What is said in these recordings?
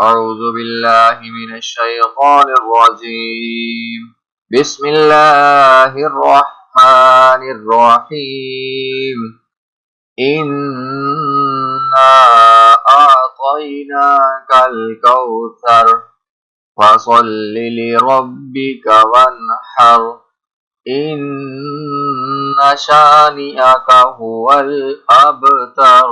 أعوذ بالله من الشيطان الرجيم. بسم الله الرحمن الرحيم. إنا أعطيناك الكوثر فصل لربك وانحر إن شانئك هو الأبتر.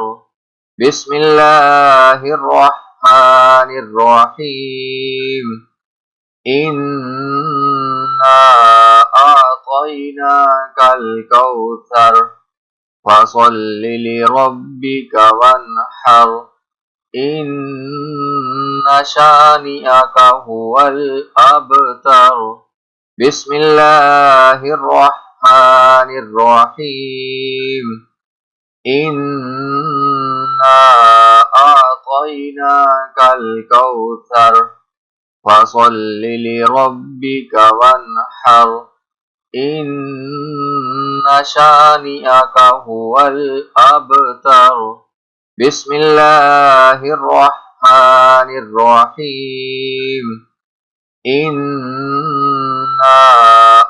بسم الله الرحمن الرحيم. إنا أعطيناك الكوثر فصل لربك وانحر إن شانئك هو الأبتر. بسم الله الرحمن الرحيم. إنا أعطيناك الكوثر فصل لربك وانحر إن شانئك هو الأبتر. بسم الله الرحمن الرحيم. إنا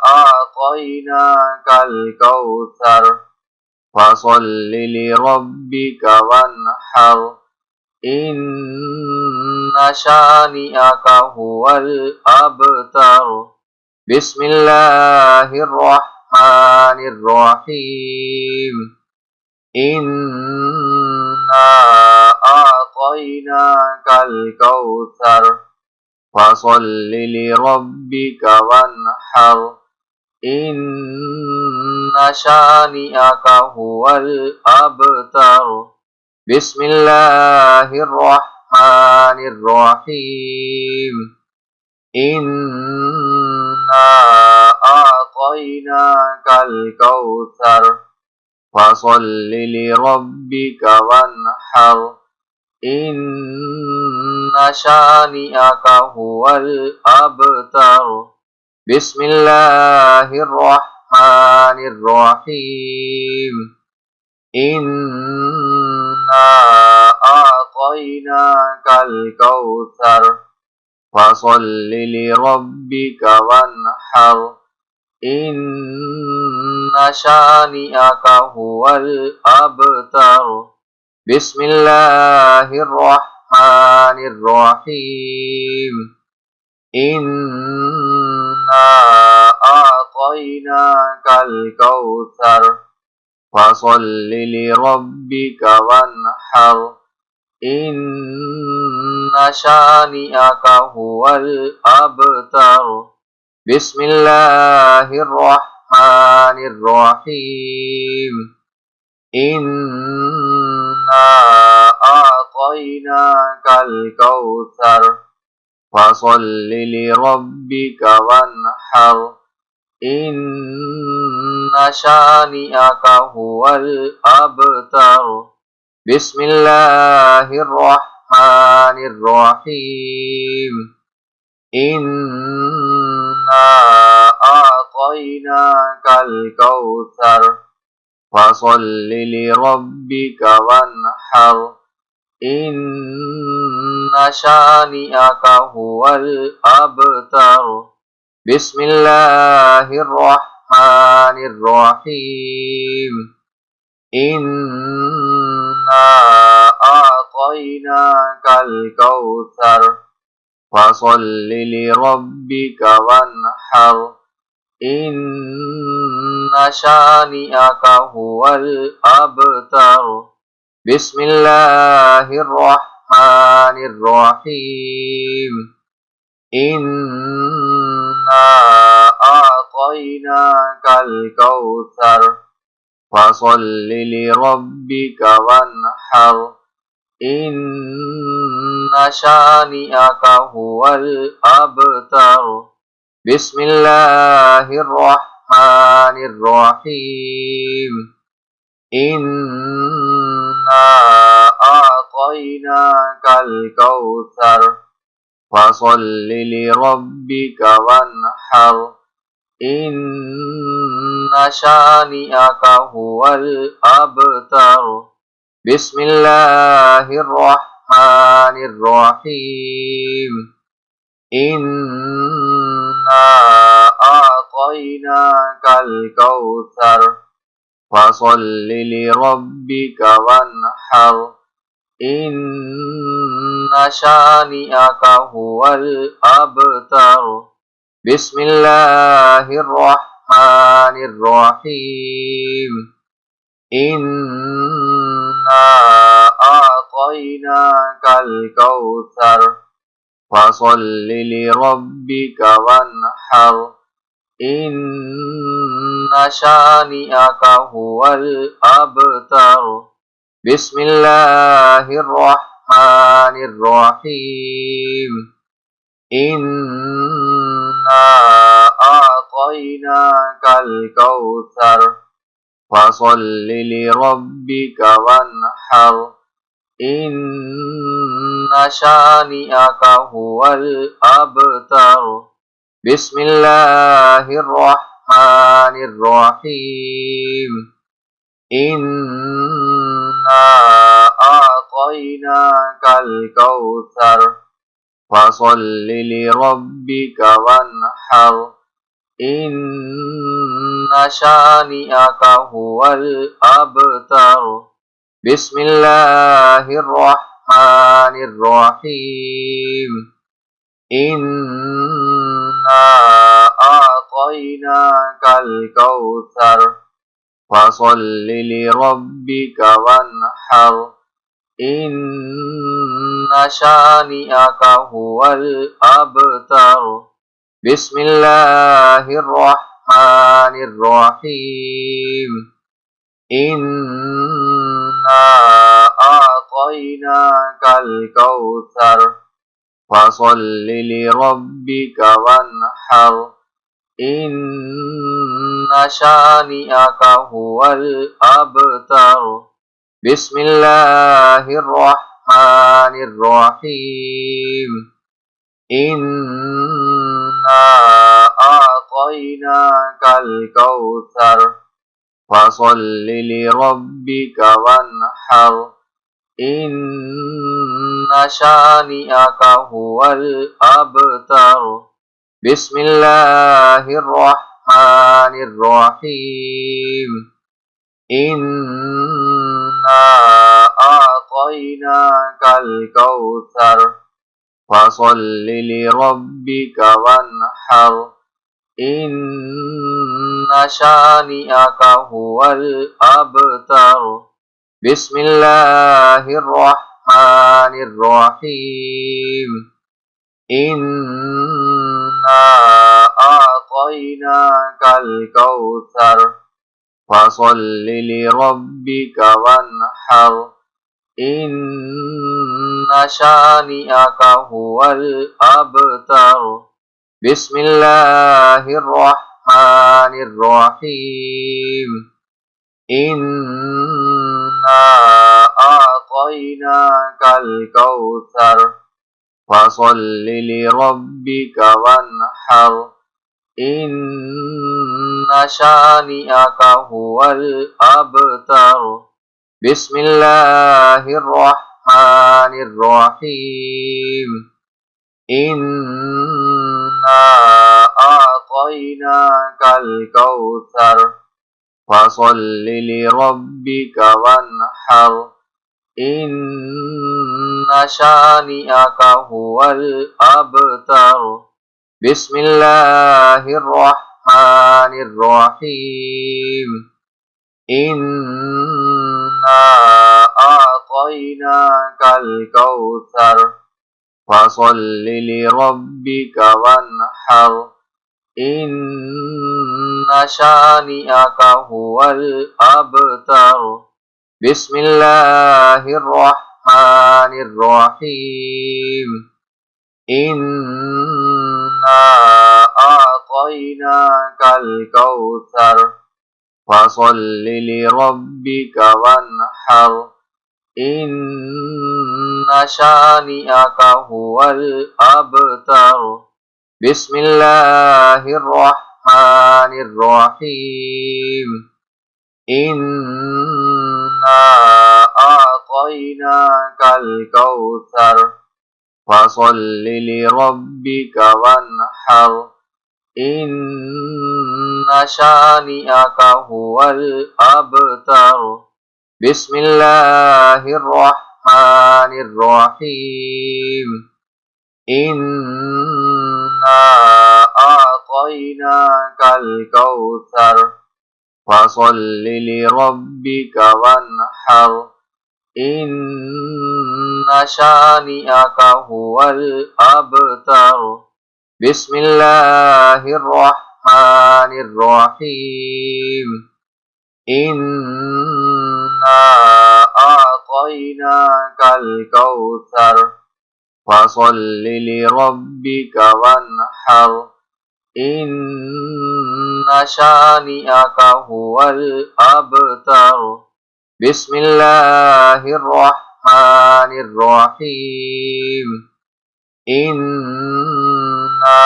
أعطيناك الكوثر فصل لربك وانحر إن شانئك هو الأبتر. بسم الله الرحمن الرحيم. إنا أعطيناك الكوثر فصل لربك وانحر إن شانئك هو الأبتر. بسم الله الرحمن الرحيم. إنا أعطيناك الكوثر فصل لربك وانحر إن شانئك هو الأبتر. بسم الله الرحمن الرحيم. إنا أعطيناك الكوثر فصل لربك وانحر إن شانئك هو الأبتر. بسم الله الرحمن الرحيم. إنا أعطيناك الكوثر فصل لربك وانحر إن شانئك هو الأبتر. بسم الله الرحمن الرحيم. إنا أعطيناك الكوثر فصل لربك وانحر إن شانئك هو الأبتر. بسم الله الرحمن الرحيم. إنا أعطيناك الكوثر فصل لربك وانحر إن شانئك هو الأبتر. بسم الله الرحمن الرحيم. إنا أعطيناك الكوثر فصل لربك وانحر إن شانئك هو الأبتر. بسم الله الرحمن الرحيم. إنا أعطيناك الكوثر فصل لربك وانحر إن شانئك هو الأبتر. بسم الله الرحمن الرحيم. إنا أعطيناك الكوثر فصل لربك وانحر إن شانئك هو الأبتر. بسم الله الرحمن Bismillahirrahmanirrahim. Inna a'tainakal kautsar fasholli li rabbika wanhar. Inna syani'aka huwal abtar. Bismillahirrahmanirrahim. Inna a'tainakal kautsar fasholli li rabbika wanhar. Inna syani'aka huwal abtar. Bismillahirrahmanirrahim. Inna a'tainakal kautsar fasholli li rabbika wanhar. Inna syani'aka huwal abtar. Bismillahirrahmanirrahim. Inna a'tainakal kautsar fasholli li rabbika wanhar. Inna syani'aka huwal abtar. Bismillahirrahmanirrahim. Inna a'tainakal kautsar fasholli li rabbika wanhar. Inna syani'aka huwal abtar. Bismillahirrahmanirrahim. Inna a'tainakal kautsar fasholli li rabbika wanhar. Inna syani'aka huwal abtar. Bismillahirrahmanirrahim. Inna a'tainakal kautsar fasholli li rabbika wanhar. Inna syani'aka huwal abtar. Bismillahirrahmanirrahim. Inna a'tainakal kautsar fasholli li rabbika wanhar. Inna syani'aka huwal abtar. Bismillahirrahmanirrahim. Inna a'tainakal kautsar fasholli li rabbika wanhar. Inna syani'aka huwal abtar. Bismillahirrahmanirrahim. Inna a'tainakal kautsar fasholli li rabbika wanhar. Inna syani'aka huwal abtar. Bismillahirrahmanirrahim. Inna a'tainakal kautsar fasholli li rabbika wanhar. Inna syani'aka huwal abtar. Bismillahirrahmanirrahim. Inna a'tainakal kautsar fasholli li rabbika wanhar. Inna syani'aka huwal abtar. Bismillahirrahmanirrahim. Inna a'tainakal kautsar fasholli li rabbika wanhar. Inna syani'aka huwal abtar. Bismillahirrahmanirrahim. Inna أعطيناك الكوثر فصل لربك وانحر إن شانئك هو الأبتر بسم الله الرحمن الرحيم إنا أعطيناك الكوثر فصل لربك وانحر إن شانئك هو الأبتر بسم الله الرحمن الرحيم إنا أعطيناك الكوثر فصل لربك وانحر إن شانئك هو الأبتر بسم الله الرحمن الرحيم إنا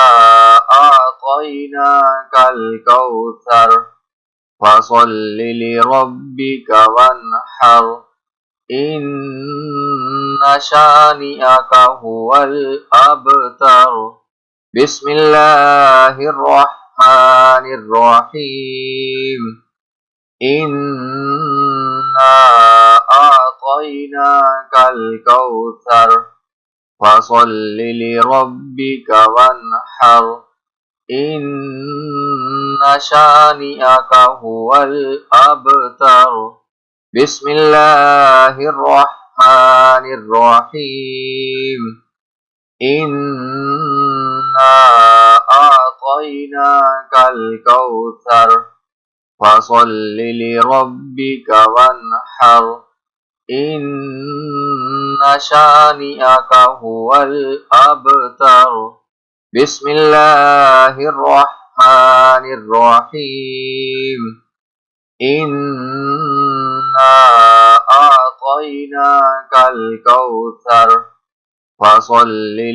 أعطيناك الكوثر فصل لربك وانحر إن شانئك هو الأبتر بسم الله الرحمن الرحيم إنا أعطيناك الكوثر فصل لربك وانحر إن شانئك هو الأبتر بسم الله الرحمن الرحيم إنا أعطيناك الكوثر فصل لربك وانحر إن شانئك هو الأبتر بسم الله الرحمن الرحيم إنا أعطيناك الكوثر فصل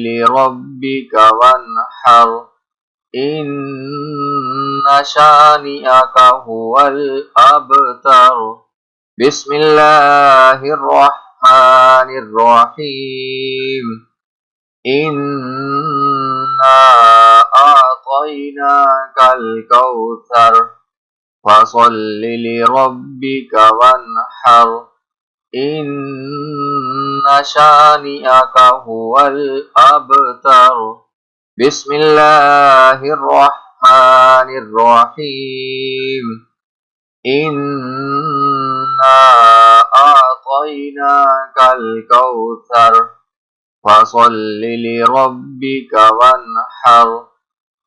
لربك وانحر إن شانئك هو الأبتر بسم الله الرحمن الرحيم إنا أعطيناك الكوثر فصل لربك وانحر إن شانئك هو الأبتر بسم الله الرحمن الرحيم إنا أعطيناك الكوثر فصل لربك وانحر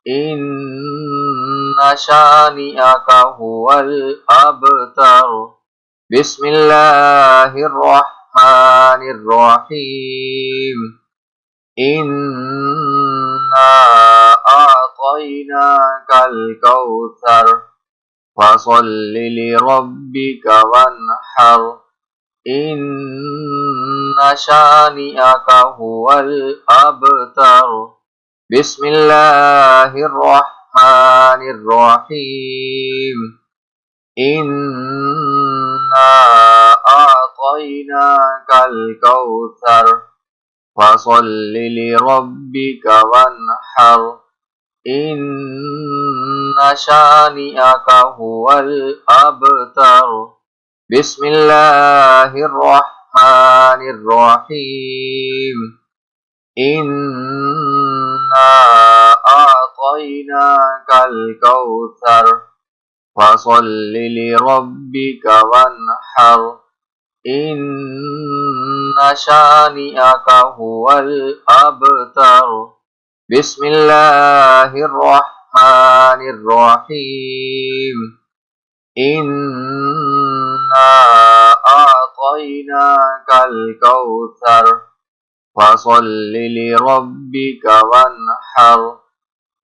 إن شانئك هو الأبتر بسم الله الرحمن الرحيم إنا أعطيناك الكوثر فصل لربك وانحر إن شانئك هو الأبتر بسم الله الرحمن الرحيم إنا أعطيناك الكوثر فصل لربك وانحر إن شانئك هو الأبتر بسم الله الرحمن الرحيم إنا أعطيناك الكوثر فصل لربك وانحر إن شانئك هو الأبتر بسم الله الرحمن الرحيم إنا أعطيناك الكوثر فصل لربك وانحر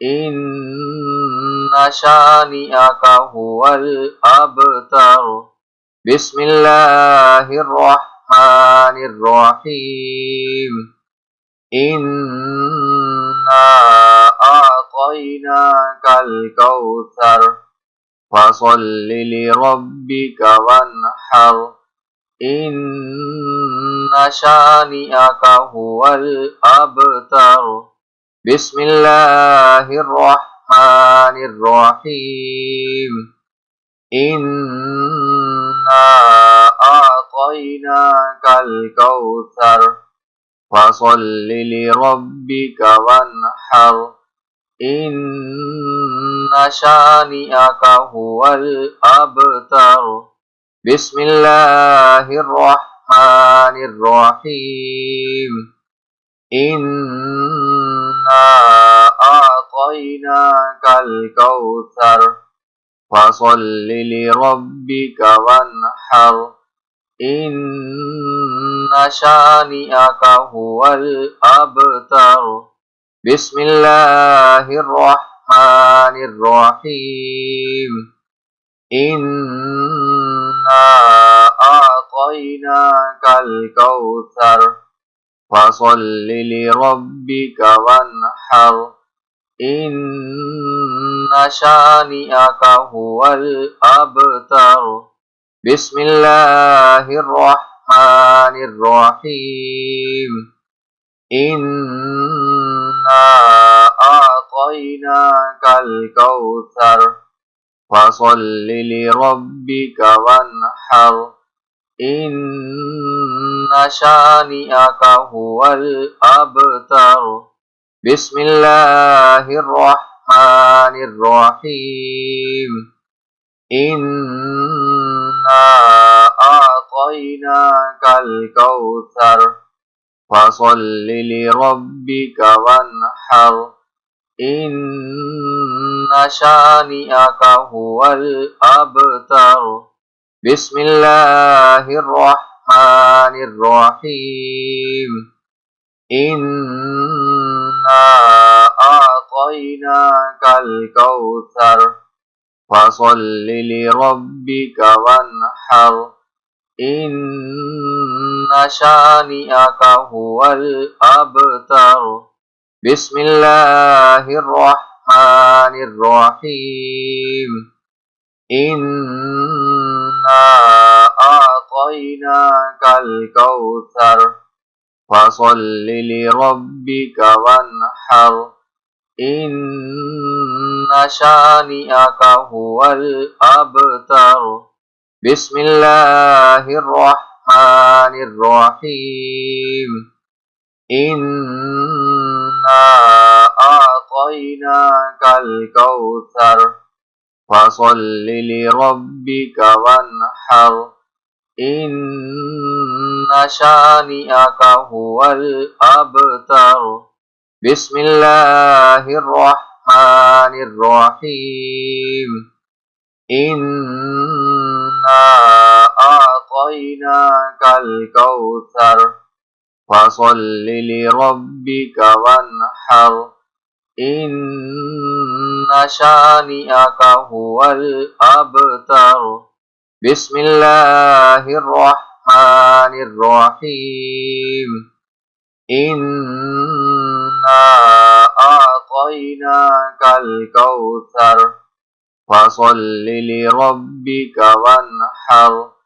إن شانئك هو الأبتر بسم الله الرحمن الرحيم إنا أعطيناك الكوثر فصل لربك وانحر Inna syani'aka huwal abtar. Bismillahirrahmanirrahim. Inna a'tainakal kautsar. Fasalli li rabbika wanhar. Inna syani'aka huwal abtar. Bismillahirrahmanirrahim. Inna a'tainakal kautsar. Fasalli li rabbika wanhar. Inna syani'aka huwal abtar. Bismillahirrahmanirrahim. Inna a'tainakal kautsar. Fasalli li rabbika wanhar. Inna syani'aka huwal abtar. Bismillahirrahmanirrahim. Inna a'tainakal kautsar. Fasalli li rabbika wanhar. Inna syani'aka huwal abtar. Bismillahirrahmanirrahim. Inna a'tainakal kautsar. Fasalli li rabbika wanhar. Inna syani'aka huwal abtar. Bismillahirrahmanirrahim. Inna a'tainakal kautsar. Fasalli li rabbika wanhar. Inna syani'aka huwal abtar. Bismillahirrahmanirrahim. Inna a'tainakal kautsar. Fasalli li rabbika wanhar. Inna syani'aka huwal abtar. Bismillahirrahmanirrahim. Inna a'tainakal kautsar. Fasalli li rabbika wanhar. Inna syani'aka huwal abtar. Bismillahirrahmanirrahim. Inna a'tainakal kautsar. Fasalli li rabbika wanhar. Inna syani'aka huwal abtar. Bismillahirrahmanirrahim. Inna a'tainakal kautsar. Fasalli li rabbika wanhar.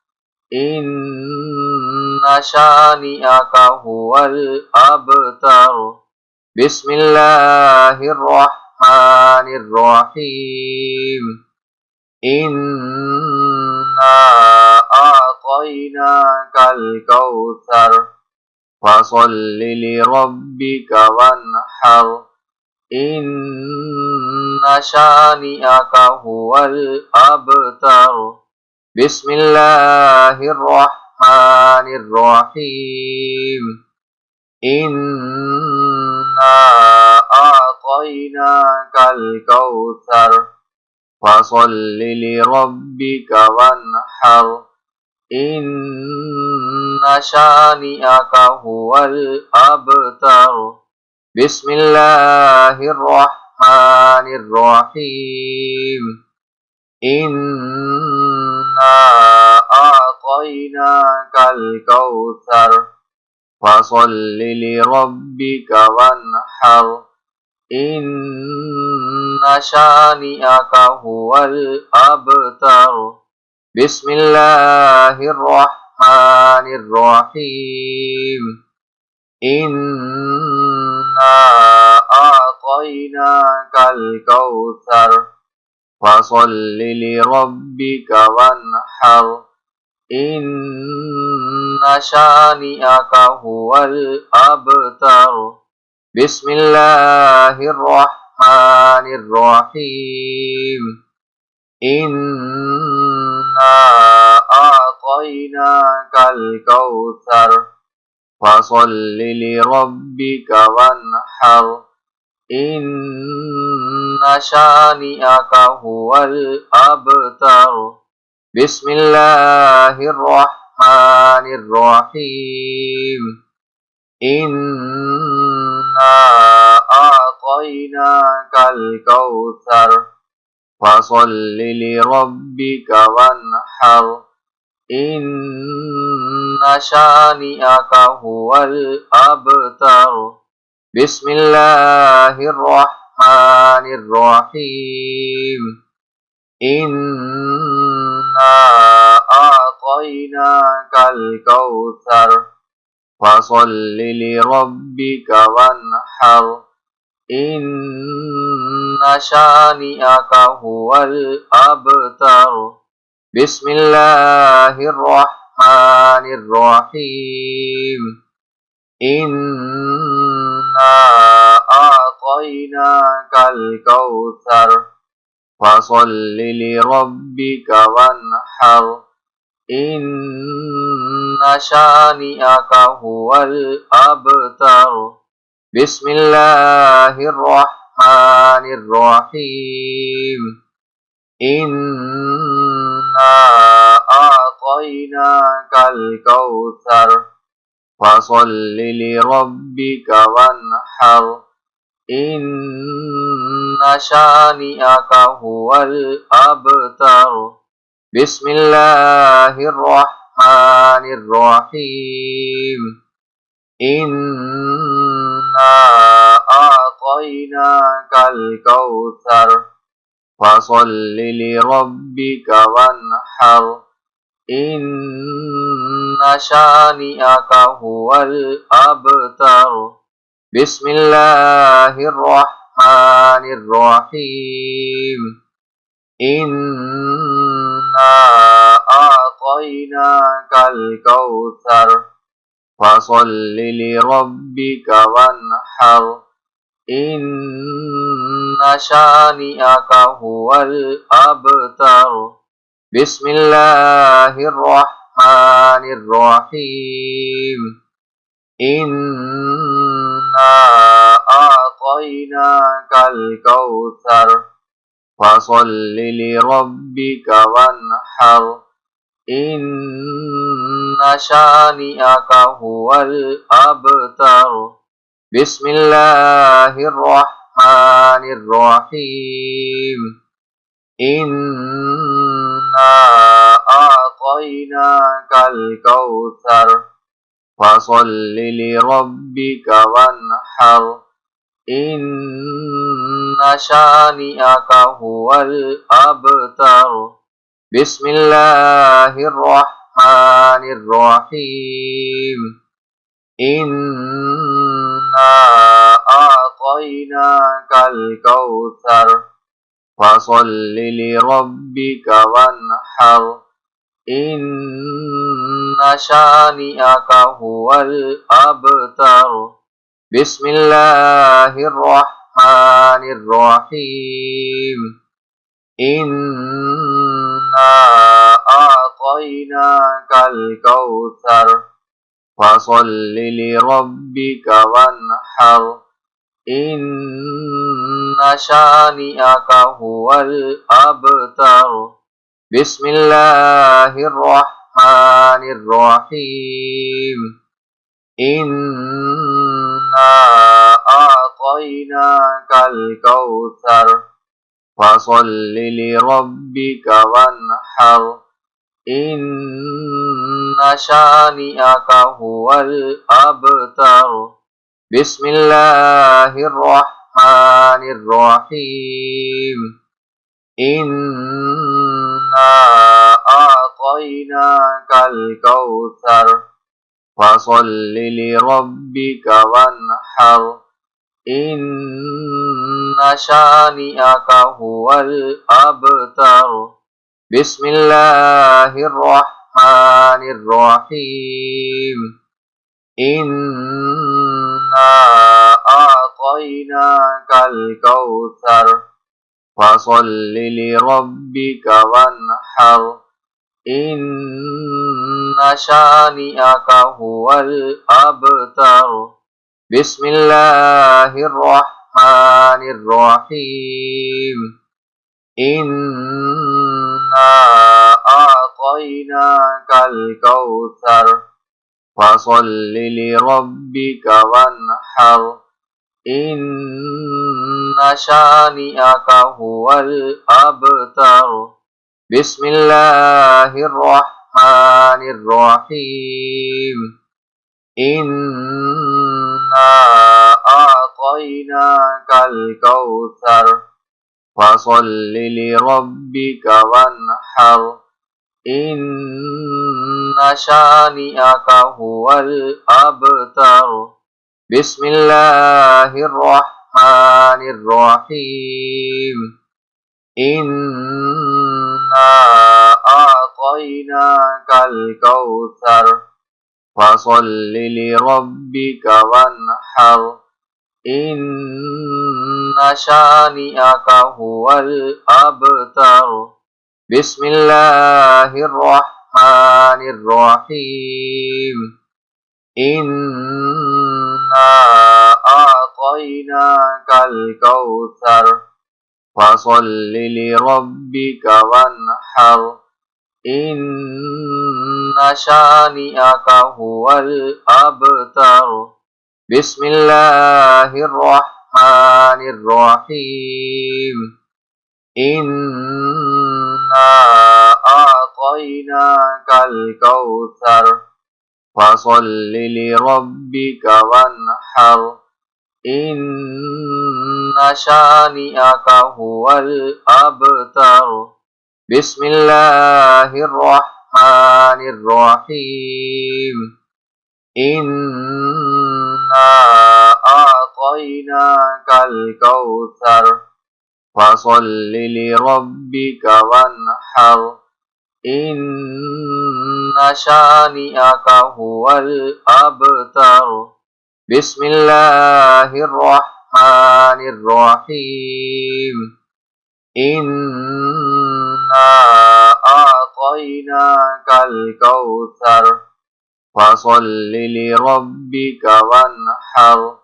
Inna syani'aka huwal abtar. Bismillahirrahmanirrahim. Inna a'tainakal kautsar. Fasalli li rabbika wanhar. Inna syani'aka huwal abtar. Bismillahirrahmanirrahim. Inna a'tainakal kautsar. Fasalli li rabbika wanhar. Inna syani'aka huwal abtar. Bismillahirrahmanirrahim. Inna a'tainakal kautsar. Fasalli li rabbika wanhar. Inna syani'aka huwal abtar. Bismillahirrahmanirrahim. Bismillahirrahmanirrahim. Inna a'tainakal kautsar fasholli li rabbika wanhar. Inna syani'aka huwal abtar. Bismillahirrahmanirrahim. Inna a'tainakal kautsar fasholli li rabbika wanhar. Inna syani'aka huwal abtar. Bismillahirrahmanirrahim. Inna a'tainakal kautsar fasholli li rabbika wanhar. Inna syani'aka huwal abtar. Bismillahirrahmanirrahim. Inna a'tainakal kautsar fasholli li rabbika wanhar. Inna syani'aka huwal abtar. Bismillahirrahmanirrahim. Inna a'tainakal kautsar fasholli li rabbika wanhar. Inna syani'aka huwal abtar. Bismillahirrahmanirrahim. Inna a'tainakal kautsar fasholli li rabbika wanhar. Inna syani'aka huwal abtar. Bismillahirrahmanirrahim. Inna a'tainakal kautsar fasholli li rabbika wanhar. Inna syani'aka huwal abtar. Bismillahirrahmanirrahim. Inna a'tainakal kautsar fasholli li rabbika wanhar. Inna syani'aka huwal abtar. Bismillahirrahmanirrahim. Inna a'tainakal kautsar fasholli li rabbika wanhar. Inna syani'aka huwal abtar. Bismillahirrahmanirrahim. Inna a'tainakal kautsar fasholli li rabbika wanhar. Inna syani'aka huwal abtar. Bismillahirrahmanirrahim. Inna a'tainakal kautsar fasholli li rabbika wanhar. Inna syani'aka huwal abtar. Bismillahirrahmanirrahim. Inna a'tainakal kautsar fasholli li rabbika wanhar. Inna syani'aka huwal abtar. Bismillahirrahmanirrahim. Inna a'tainakal kautsar fasholli li rabbika wanhar. Inna syani'aka huwal abtar. Bismillahirrahmanirrahim. Inna أعطيناك الكوثر فصل لربك وانحر إن شانئك هو الأبتر بسم الله الرحمن الرحيم إنا أعطيناك الكوثر فصل لربك وانحر إن شانئك هو الأبتر بسم الله الرحمن الرحيم إنا أعطيناك الكوثر فصل لربك وانحر إن شانئك هو الأبتر بسم الله الرحمن الرحيم إنا أعطيناك الكوثر فصل لربك وانحر إن شانئك هو الأبتر بسم الله الرحمن الرحيم إنا أعطيناك الكوثر فصل لربك وانحر إن شانئك هو الأبتر بسم الله الرحمن الرحيم إنا أعطيناك الكوثر فصل لربك وانحر إن شانئك هو الأبتر بسم الله الرحمن الرحيم إنا أعطيناك الكوثر فصل لربك وانحر إن شانئك هو الأبتر بسم الله الرحمن الرحيم إنا أعطيناك الكوثر فصل لربك وانحر إن شانئك هو الأبتر بسم الله الرحمن الرحيم إنا أعطيناك الكوثر فصل لربك وانحر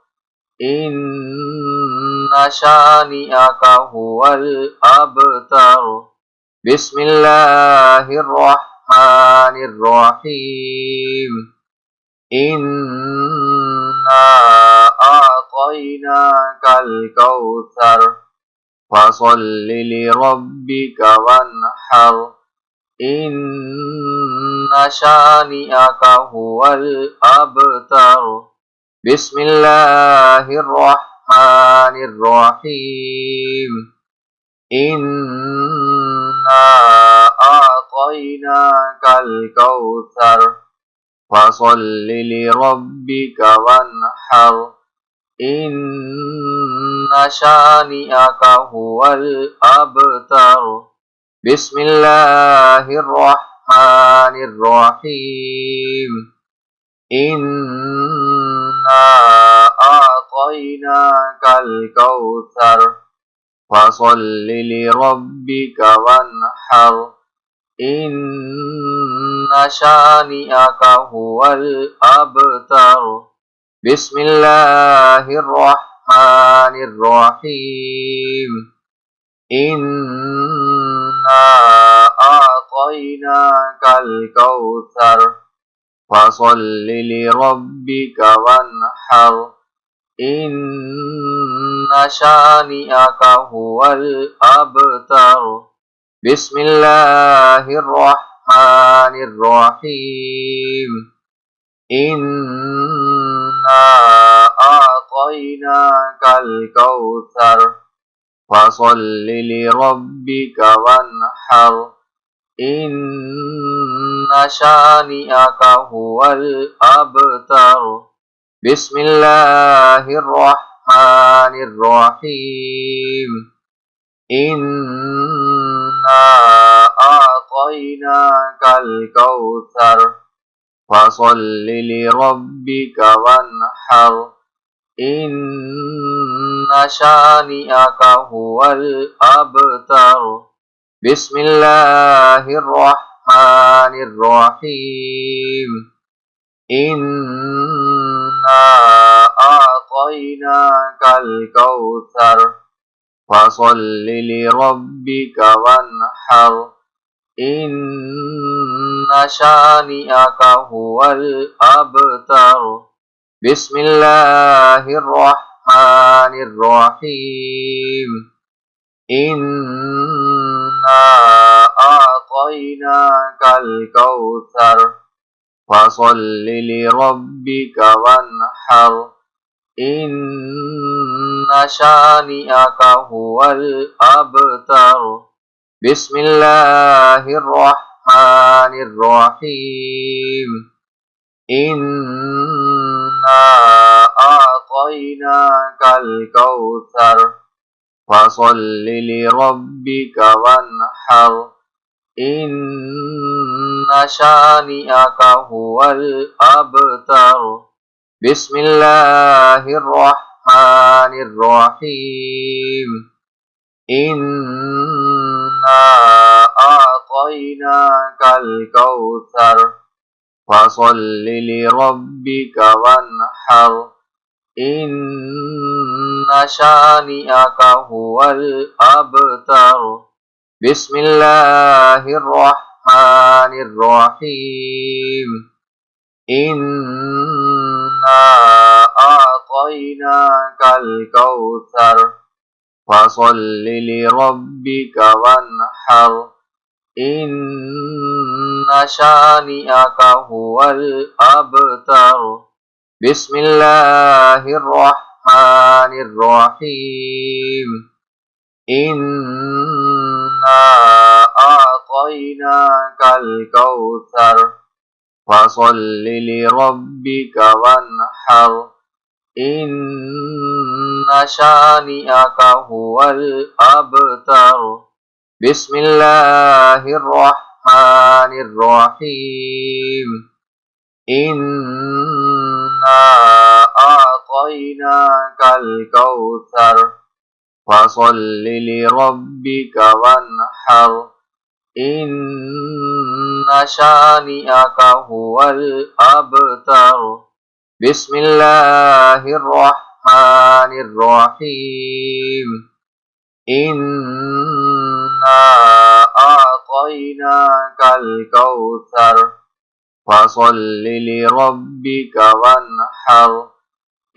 إن شانئك هو الأبتر بسم الله الرحمن الرحيم إنا أعطيناك الكوثر فصل لربك وانحر إن شانئك هو الأبتر بسم الله الرحمن الرحيم إنا أعطيناك الكوثر فصل لربك وانحر إن شانئك هو الأبتر بسم الله الرحمن الرحيم إنا أعطيناك الكوثر فصل لربك وانحر إن شانئك هو الأبتر بسم الله الرحمن الرحيم إنا أعطيناك الكوثر فصل لربك وانحر إن شانئك هو الأبتر بسم الله الرحمن الرحيم إنا أعطيناك الكوثر فصل لربك وانحر Inna syani'aka huwal abtar. Bismillahirrahmanirrahim. Inna a'tainakal kautsar. Fasalli li rabbika wanhar. Inna syani'aka huwal abtar. Bismillahirrahmanirrahim. Inna a'tainakal kautsar. Fasalli li rabbika wanhar. Inna syani'aka huwal abtar. Bismillahirrahmanirrahim. Inna a'tainakal kautsar. Fasalli li rabbika wanhar. Inna syani'aka huwal abtar. Bismillahirrahmanirrahim. Inna a'tainakal kautsar. Fasalli li rabbika wanhar. Inna syani'aka huwal abtar. Bismillahirrahmanirrahim. Inna a'tainakal kautsar. Fasalli li rabbika wanhar. Inna syani'aka huwal abtar. Bismillahirrahmanirrahim. Inna a'tainakal kautsar. Fasalli li rabbika wanhar. Inna syani'aka huwal abtar. Bismillahirrahmanirrahim. Inna a'tainakal kautsar. Fasalli li rabbika wanhar. Inna syani'aka huwal abtar. Bismillahirrahmanirrahim. Inna a'tainakal kautsar. Fasalli li rabbika wanhar. Inna syani'aka huwal abtar. Bismillahirrahmanirrahim. Inna a'tainakal kautsar. Fasalli li rabbika wanhar.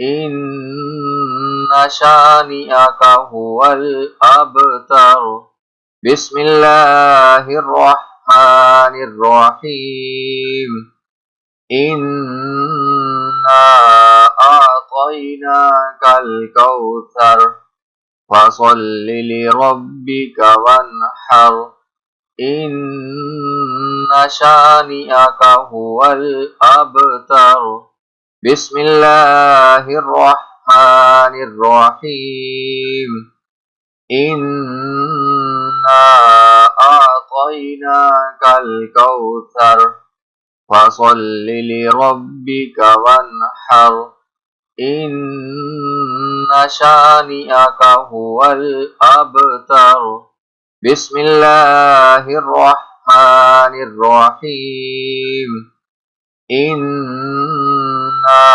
Inna syani'aka huwal abtar. Bismillahirrahmanirrahim. Inna a'tainakal kautsar. Fasalli li rabbika wanhar. Inna syani'aka huwal abtar. Bismillahirrahmanirrahim. Inna a'tainakal kautsar. Fasalli li rabbika wanhar. Inna syani'aka huwal abtar. Bismillahirrahmanirrahim. Inna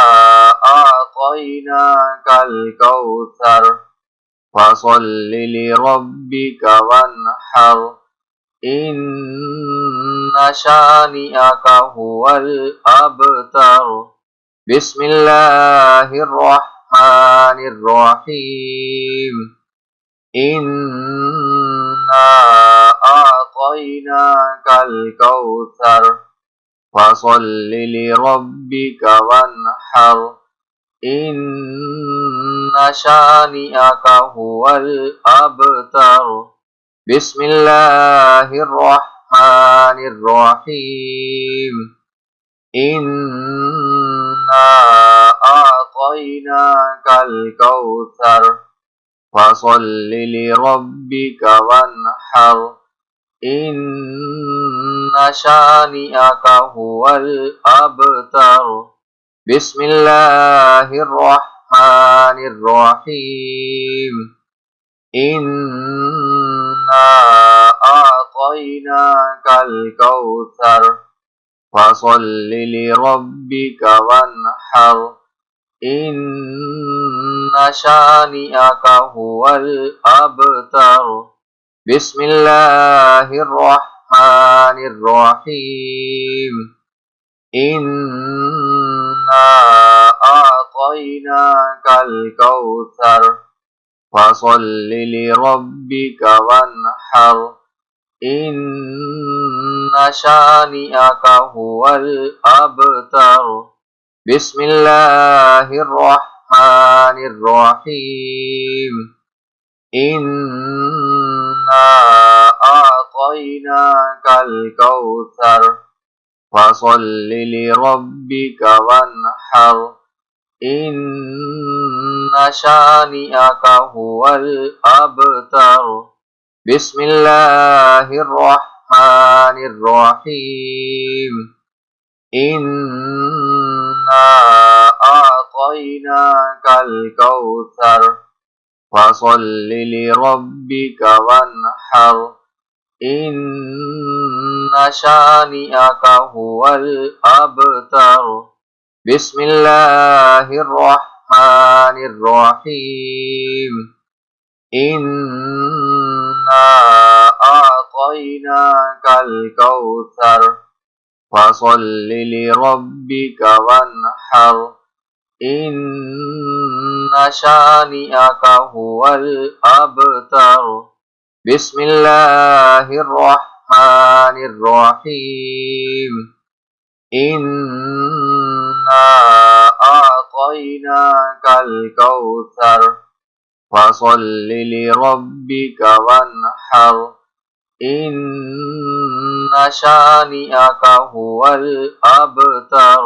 a'tainakal kautsar. Fasalli li rabbika wanhar. Inna syani'aka huwal abtar. Bismillahirrahmanirrahim. Inna a'tainakal kautsar. Fasalli li rabbika wanhar. Inna syani'aka huwal abtar. Bismillahirrahmanirrahim. Bismillahirrahmanirrahim. Inna a'tainakal kautsar fasalli li rabbika wanhar. Inna syani'aka huwal abtar. Bismillahirrahmanirrahim. Inna a'tainakal kautsar fasalli li rabbika wanhar. Inna syani'aka huwal abtar. Bismillahirrahmanirrahim. Inna a'tainakal kautsar fasalli li rabbika wanhar. Inna syani'aka huwal abtar. Bismillahirrahmanirrahim. Inna a'tainakal kautsar fasalli li rabbika wanhar. Inna syani'aka huwal abtar. Bismillahirrahmanirrahim. Inna a'tainakal kautsar fasalli li rabbika wanhar. Inna syani'aka huwal abtar. Bismillahirrahmanirrahim. Inna a'tainakal kautsar fasalli li rabbika wanhar. Inna syani'aka huwal abtar. Bismillahirrahmanirrahim. Inna a'tainakal kautsar fasalli li rabbika wanhar. Inna syani'aka huwal abtar.